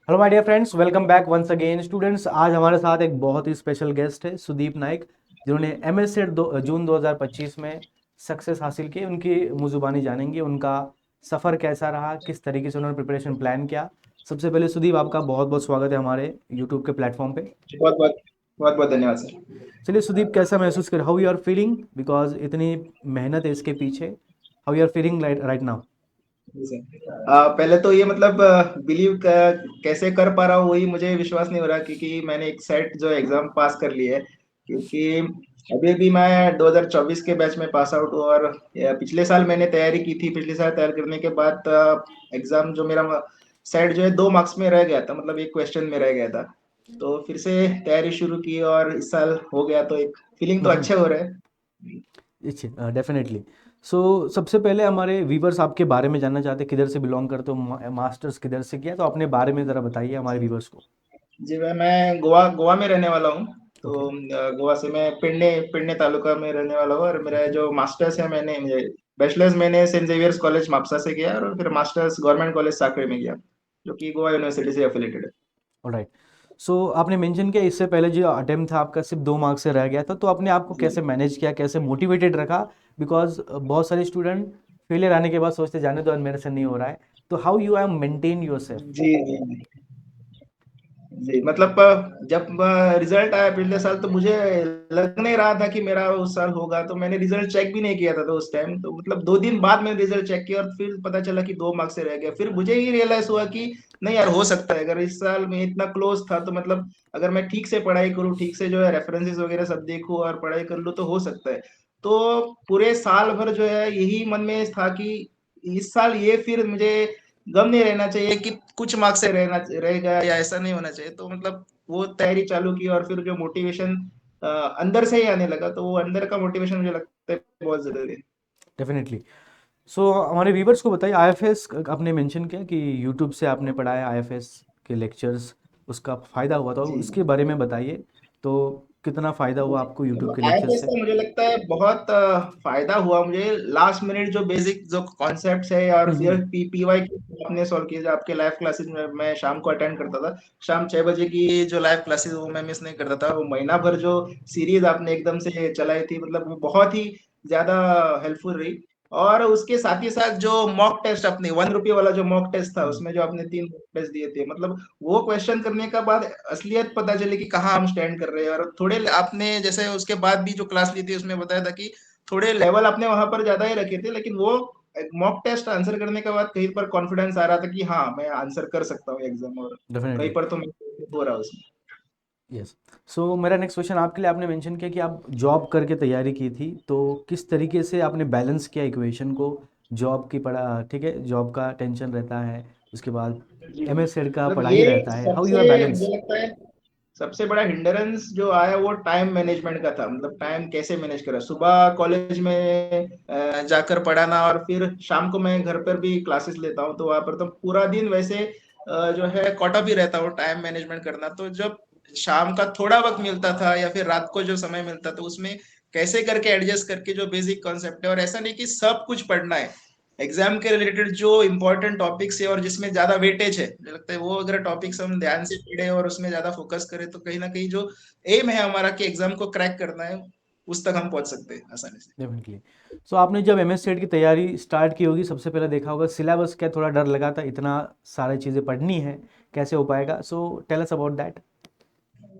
Hello my dear friends, welcome back once again students. आज हमारे साथ एक बहुत ही स्पेशल गेस्ट है सुदीप नाइक, जिन्होंने एमएस सेट जून 2025 में सक्सेस हासिल की। उनकी मुँह जुबानी जानेंगे उनका सफ़र कैसा रहा, किस तरीके से उन्होंने प्रिपरेशन प्लान किया। सबसे पहले सुदीप, आपका बहुत बहुत स्वागत है हमारे यूट्यूब के प्लेटफॉर्म पे। बहुत बहुत बहुत बहुत धन्यवाद सर। चलिए सुदीप, कैसा महसूस कर, how you are feeling, because इतनी मेहनत है इसके पीछे। How you are feeling right now? जी सर। पहले तो ये मतलब बिलीव कैसे कर पा रहा हूँ वही मुझे विश्वास नहीं हो रहा, क्योंकि मैंने एक सेट जो एग्जाम पास कर ली है। क्योंकि अभी भी मैं 2024 के बैच में पास आउट हूँ, और पिछले साल मैंने तैयारी की थी। पिछले साल तैयार करने के बाद एग्जाम जो मेरा सेट जो है 2 मार्क्स में रह गया था, मतलब एक क्वेश्चन में रह गया था। तो फिर से तैयारी शुरू की और इस साल हो गया, तो एक फीलिंग तो अच्छे हो रहे हैं। अच्छे, डेफिनेटली। सो सबसे पहले हमारे व्यूवर्स आपके बारे में जानना चाहते हैं, किधर से बिलोंग करते हो, मास्टर्स किधर से किया, तो अपने बारे में ज़रा बताइए हमारे व्यूवर्स को। जी मैं गोवा गोवा में रहने वाला हूँ। ओके। तो गोवा से मैं पिंडे पिंडे तालुका में रहने वाला हूँ, और मेरा जो मास्टर्स है, मैंने बैचलर्स मैंने सेंट जेवियर्स कॉलेज मापसा से किया, और फिर मास्टर्स गवर्नमेंट कॉलेज साकरी में किया, जो कि गोवा यूनिवर्सिटी से एफिलेटेड है। ऑलराइट। सो आपने मेंशन किया इससे पहले जो अटेम्प्ट था आपका सिर्फ 2 मार्क्स से रह गया था, तो आपने आपको जी कैसे मैनेज किया, कैसे मोटिवेटेड रखा? बिकॉज बहुत सारे स्टूडेंट फेलियर आने के बाद सोचते जाने दो, मेरे से नहीं हो रहा है। तो how you have maintain yourself? जी जी जी मतलब जब रिजल्ट आया पिछले साल, तो मुझे लग नहीं रहा था कि मेरा उस साल होगा। तो मैंने रिजल्ट चेक भी नहीं किया था, तो उस टाइम तो मतलब 2 दिन बाद मैंने रिजल्ट चेक किया, और फिर पता चला कि 2 मार्क्स से रह गया। फिर मुझे ही रियलाइज हुआ कि नहीं यार, हो सकता है। अगर इस साल में इतना क्लोज था, तो मतलब अगर मैं ठीक से पढ़ाई करूँ, ठीक से जो है रेफरेंसेस वगैरह सब देखूँ और पढ़ाई कर लूँ, तो हो सकता है। तो पूरे साल भर जो है यही मन में था कि इस साल ये फिर मुझे गम नहीं रहना चाहिए कि कुछ मार्क्स से रहना रहेगा, या ऐसा नहीं होना चाहिए। तो मतलब वो तैयारी चालू की, और फिर जो मोटिवेशन अंदर से ही आने लगा, तो वो अंदर का मोटिवेशन मुझे लगता है बहुत जरूरी है। डेफिनेटली। सो हमारे व्यूवर्स को बताइए, आईएफएस आपने मेंशन किया कि यूट्यूब से आपने पढ़ा है आईएफएस के लेक्चर्स, उसका फ़ायदा हुआ, तो जी उसके बारे में बताइए। तो कितना फ़ायदा हुआ आपको यूट्यूब के लेक्चर आईएफएस से? का मुझे लगता है बहुत फायदा हुआ मुझे। लास्ट मिनट जो बेसिक जो कॉन्सेप्ट्स है, और हम्म फिर हम्म पीवाई आपने सॉल्व किया, जो आपके लाइव क्लासेस में मैं शाम को अटेंड करता था। शाम 6 बजे की जो लाइव क्लासेस वो मैं मिस नहीं करता था। वो महीना भर जो सीरीज आपने एकदम से चलाई थी, मतलब वो बहुत ही ज्यादा हेल्पफुल रही। और उसके साथ ही साथ जो मॉक टेस्ट, अपने 1 रुपये वाला जो मॉक टेस्ट था, हम्म। उसमें जो आपने 3 टेस्ट दिए थे, मतलब वो क्वेश्चन करने का बाद असलियत पता चली कि कहाँ हम स्टैंड कर रहे हैं। और थोड़े आपने जैसे उसके बाद भी जो क्लास ली थी, उसमें बताया था कि थोड़े लेवल आपने वहां पर ज्यादा ही रखे थे, लेकिन वो मॉक टेस्ट आंसर करने के बाद कहीं पर कॉन्फिडेंस आ रहा था कि हाँ, मैं आंसर कर सकता हूँ एग्जाम, और कहीं डेफिनेटली। पर तो मैं हो रहा उसमें। यस। सो मेरा नेक्स्ट क्वेश्चन आपके लिए, आपने मेंशन किया कि आप जॉब करके तैयारी की थी, तो किस तरीके से आपने बैलेंस किया इक्वेशन को? जॉब की पढ़ा, ठीक है, जॉब का टेंशन रहता है, उसके बाद जी एमएस सेड का मतलब पढ़ाई ये रहता है, हाउ यू सबसे आर मुझे बैलेंस? लगता है सबसे बड़ा हिंडरेंस जो आया वो टाइम मैनेजमेंट का था। मतलब टाइम कैसे मैनेज करा, सुबह कॉलेज में जाकर पढ़ाना, और फिर शाम को मैं घर पर भी क्लासेस लेता हूँ, तो वहां पर तो पूरा दिन वैसे जो है कॉटा भी रहता हूँ टाइम मैनेजमेंट करना। तो जब शाम का थोड़ा वक्त मिलता था, या फिर रात को जो समय मिलता था, उसमें कैसे करके एडजस्ट करके जो बेसिक कॉन्सेप्ट है, और ऐसा नहीं कि सब कुछ पढ़ना है। एग्जाम के रिलेटेड जो इंपॉर्टेंट टॉपिक्स है और जिसमें ज्यादा वेटेज है, मुझे लगता है वो अगर टॉपिक्स हम ध्यान से पढ़े और उसमें ज्यादा फोकस करें, तो कहीं ना कहीं जो एम है हमारा कि एग्जाम को क्रैक करना है, उस तक हम पहुंच सकते हैं आसानी से। डेफिनेटली। सो आपने जब एमएस सेट की तैयारी स्टार्ट की होगी, सबसे पहले देखा होगा सिलेबस, क्या थोड़ा डर लगा था, इतना सारी चीज़ें पढ़नी है, कैसे हो पाएगा? So tell us about that.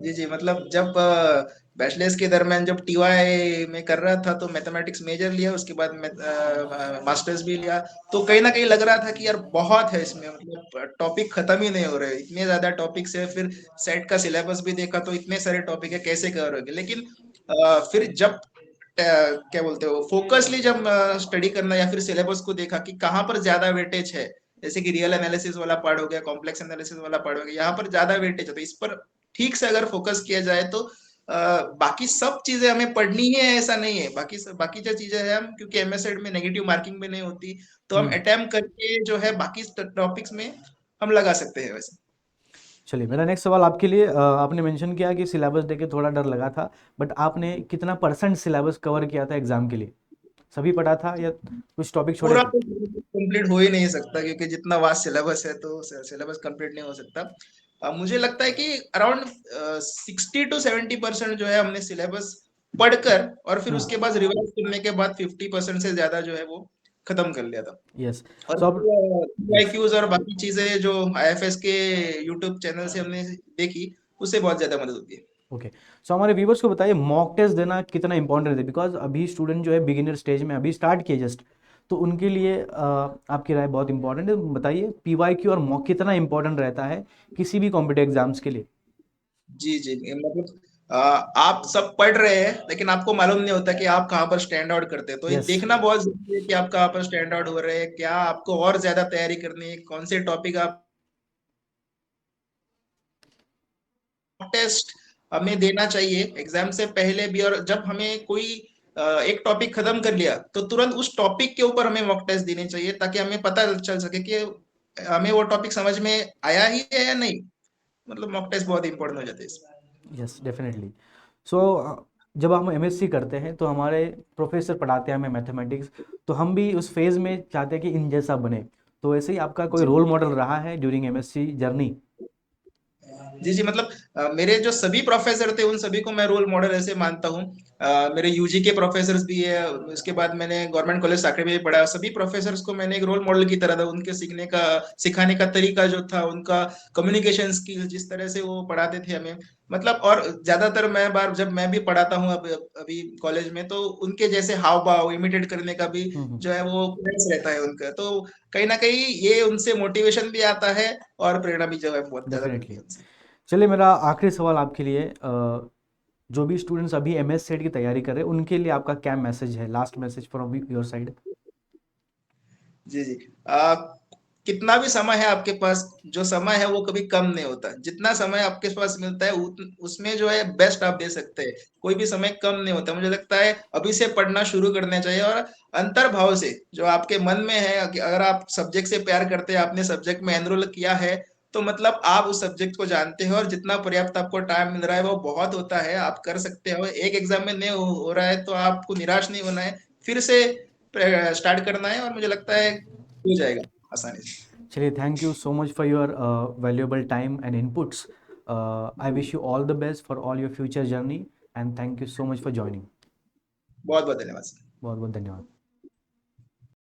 जी जी मतलब जब बैचलर्स के दरमियान जब टीवाई में कर रहा था, तो मैथमेटिक्स मेजर लिया, उसके बाद मास्टर्स भी लिया। तो कहीं ना कहीं लग रहा था कि यार बहुत है इसमें, मतलब टॉपिक खत्म ही नहीं हो रहे, इतने ज्यादा टॉपिक्स है। फिर सेट का सिलेबस भी देखा, तो इतने सारे टॉपिक है, कैसे करोगे। लेकिन फिर जब क्या बोलते हो, फोकसली जब स्टडी करना, या फिर सिलेबस को देखा कि कहाँ पर ज्यादा वेटेज है, जैसे कि रियल एनालिसिस वाला पार्ट हो गया, कॉम्प्लेक्स एनालिसिस वाला पार्ट हो गया, यहाँ पर ज्यादा वेटेज है। तो इस पर ठीक से अगर फोकस किया जाए, तो बाकी सब चीजें हमें पढ़नी ही है ऐसा नहीं है। बाकी जो चीजें हैं, हम क्योंकि एमएसएड में नेगेटिव मार्किंग भी नहीं होती, तो हम हम्म। अटेम्प्ट करके जो है बाकी टॉपिक्स में हम लगा सकते हैं वैसे। चलिए, मेरा नेक्स्ट सवाल आपके लिए, आपने मेंशन किया कि सिलेबस देख के थोड़ा डर लगा था, बट आपने कितना परसेंट सिलेबस कवर किया था एग्जाम के लिए? सभी पढ़ा था या कुछ टॉपिक छोड़े पूरा थे? कंप्लीट हो ही नहीं सकता, क्योंकि जितना वास्ट सिलेबस है तो सिलेबस कंप्लीट नहीं हो सकता। मुझे लगता है कि अराउंड 60 to 70% जो है हमने सिलेबस पढ़कर और फिर उसके बाद रिवाइज करने के बाद 50% से ज्यादा जो है वो खत्म कर लिया था। यस। और सो अब यस। IQs और बाकी चीजें जो IFS के यूट्यूब चैनल से हमने देखी, उससे बहुत ज्यादा मदद होती है। ओके। सो हमारे व्यूवर्स को बताइए मॉक टेस्ट देना कितना इंपॉर्टेंट है, बिकॉज अभी स्टूडेंट जो है बिगिनर स्टेज में अभी स्टार्ट किए जस्ट, तो उनके लिए आपकी राय बहुत इंपॉर्टेंट है। बताइए PYQ और मॉक कितना इंपॉर्टेंट रहता है किसी भी कॉम्पिटिटिव एग्जाम्स के लिए? जी जी, मतलब आप सब पढ़ रहे हैं लेकिन आपको मालूम नहीं होता कि आप कहाँ पर स्टैंड आउट करते हैं, तो ये यस। देखना बहुत जरूरी है कि आप कहाँ पर स्टैंड आउट हो रहे हैं, क्या आपको और ज्यादा तैयारी करनी है, कौन से टॉपिक आप टेस्ट हमें देना चाहिए एग्जाम से पहले भी। और जब हमें कोई एक टॉपिक खत्म कर लिया तो तुरंत उस टॉपिक के ऊपर हमें मॉक टेस्ट देनी चाहिए, ताकि हमें पता चल सके कि हमें वो टॉपिक समझ में आया ही है या नहीं। मतलब मॉक टेस्ट बहुत इंपॉर्टेंट हो जाते हैं इसमें। Yes definitely. सो जब हम MSc करते हैं तो हमारे प्रोफेसर पढ़ाते हैं हमें मैथमेटिक्स, तो हम भी उस फेज़ में चाहते हैं कि इन जैसा बने। तो ऐसे ही आपका कोई जी रोल मॉडल रहा है ड्यूरिंग MSc जर्नी? जी जी, मतलब मेरे जो सभी प्रोफेसर थे उन सभी को मैं रोल मॉडल ऐसे मानता हूँ। मेरे यूजी के प्रोफेसर्स भी है, उसके बाद मैंने गवर्नमेंट कॉलेज साकरे में भी पढ़ा, सभी प्रोफेसर्स को मैंने एक रोल मॉडल की तरह था। उनके सीखने का सिखाने का तरीका जो था, उनका कम्युनिकेशन स्किल, जिस तरह से वो पढ़ाते थे हमें, मतलब। और ज्यादातर मैं बार जब मैं भी पढ़ाता हूँ अभी कॉलेज में, तो उनके जैसे हाव भाव इमिटेट करने का भी हम्म। जो है वो प्रयास रहता है उनका, तो कहीं ना कहीं ये उनसे मोटिवेशन भी आता है और प्रेरणा भी जो है बहुत ज्यादा मिलती डेफिनेटली। है उनसे। चलिए मेरा आखिरी सवाल आपके लिए, जो भी स्टूडेंट्स अभी MS सेट की तैयारी कर रहे हैं उनके लिए आपका क्या मैसेज है, last message from your side? जी जी, कितना भी समय है आपके पास, जो समय है वो कभी कम नहीं होता। जितना समय आपके पास मिलता है उसमें जो है बेस्ट आप दे सकते हैं। कोई भी समय कम नहीं होता। मुझे लगता है अभी से पढ़ना शुरू करना चाहिए, और अंतर्भाव से जो आपके मन में है कि अगर आप सब्जेक्ट से प्यार करते हैं, आपने सब्जेक्ट में एनरोल किया है, तो मतलब आप उस सब्जेक्ट को जानते हैं, और जितना पर्याप्त आपको टाइम मिल रहा है वो बहुत होता है, आप कर सकते हो। एक एग्जाम में नहीं हो रहा है तो आपको निराश नहीं होना है, फिर से स्टार्ट करना है, और मुझे लगता है हो जाएगा आसानी से। चलिए thank you so much for your valuable time and inputs. I wish you all the best for all your future journey and thank you so much for joining. बहुत बहुत धन्यवाद। बहुत बहुत धन्यवाद।